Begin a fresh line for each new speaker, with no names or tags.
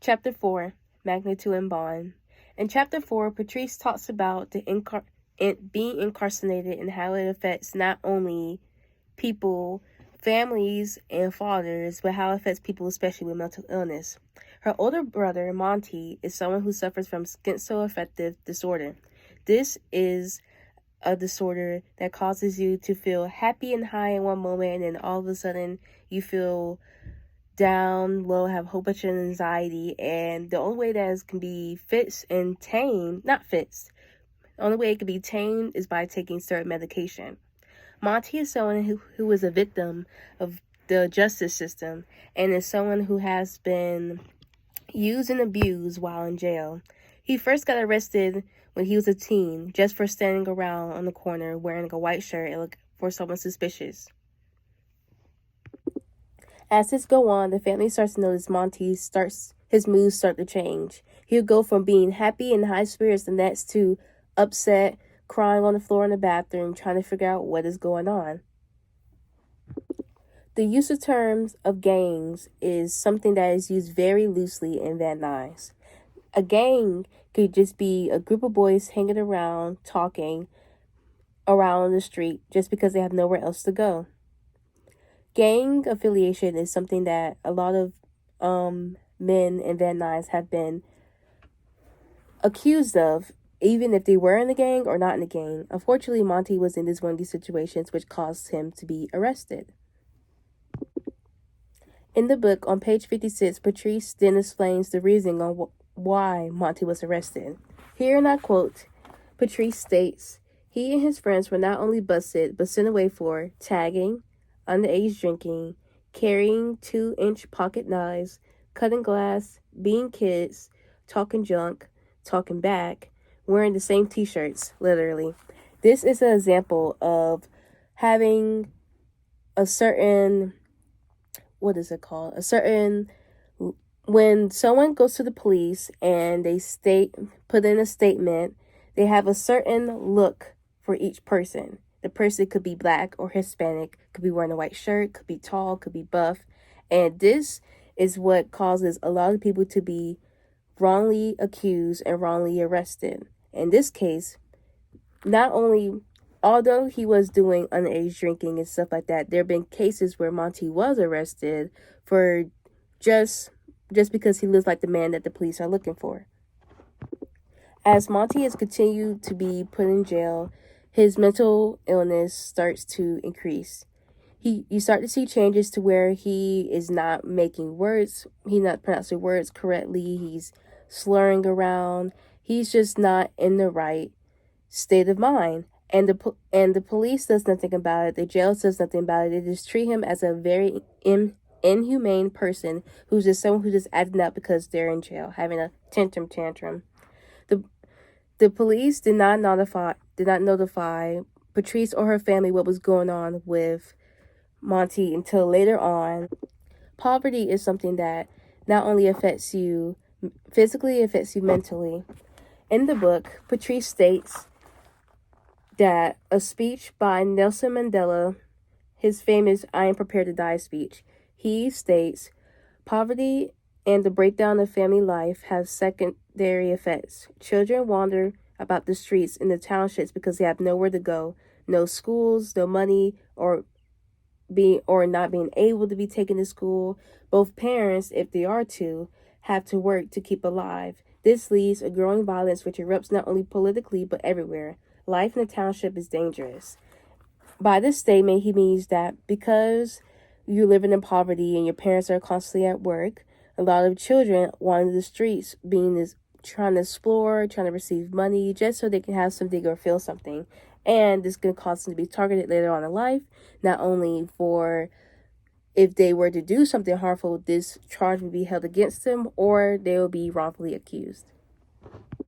Chapter 4, Magnitude and Bond. In Chapter 4, Patrice talks about being incarcerated and how it affects not only people, families, and fathers, but how it affects people, especially with mental illness. Her older brother, Monty, is someone who suffers from schizoaffective disorder. This is a disorder that causes you to feel happy and high in one moment, and then all of a sudden you feel down, low, have a whole bunch of anxiety, and the only way that can be fixed and tamed, not fixed, the only way it can be tamed is by taking certain medication. Monty is someone who is a victim of the justice system and is someone who has been used and abused while in jail. He first got arrested when he was a teen just for standing around on the corner wearing a white shirt and look for someone suspicious. As this go on, the family starts to notice his moods start to change. He'll go from being happy and high spirits the next to upset, crying on the floor in the bathroom, trying to figure out what is going on. The use of terms of gangs is something that is used very loosely in Van Nuys. A gang could just be a group of boys hanging around, talking around on the street just because they have nowhere else to go. Gang affiliation is something that a lot of men in Van Nuys have been accused of, even if they were in the gang or not in the gang. Unfortunately, Monty was in one of these situations which caused him to be arrested. In the book, on page 56, Patrice then explains the reason on why Monty was arrested. Here, and I quote, Patrice states, he and his friends were not only busted, but sent away for tagging, underage drinking, carrying 2-inch pocket knives, cutting glass, being kids, talking junk, talking back, wearing the same t-shirts, literally. This is an example of having a certain, when someone goes to the police and they put in a statement, they have a certain look for each person. The person could be black or Hispanic, could be wearing a white shirt, could be tall, could be buff. And this is what causes a lot of people to be wrongly accused and wrongly arrested. In this case, although he was doing underage drinking and stuff like that, there have been cases where Monty was arrested for just because he looks like the man that the police are looking for. As Monty has continued to be put in jail, his mental illness starts to increase. You start to see changes to where he is not making words. He's not pronouncing words correctly. He's slurring around. He's just not in the right state of mind. And the police does nothing about it. The jail does nothing about it. They just treat him as a very inhumane person who's just someone who's just acting up because they're in jail, having a tantrum. The police did not notify Patrice or her family what was going on with Monty until later on. Poverty is something that not only affects you physically, it affects you mentally. In the book, Patrice states that a speech by Nelson Mandela, his famous I Am Prepared to Die speech, he states, poverty and the breakdown of family life have secondary effects. Children wander about the streets in the townships because they have nowhere to go, no schools, no money, or not being able to be taken to school. Both parents, if they are to, have to work to keep alive. This leads a growing violence which erupts not only politically but everywhere. Life in the township is dangerous. By this statement, he means that because you're living in poverty and your parents are constantly at work, a lot of children wander the streets, trying to explore, trying to receive money just so they can have something or feel something. And this can cause them to be targeted later on in life, not only for if they were to do something harmful, this charge would be held against them, or they will be wrongfully accused.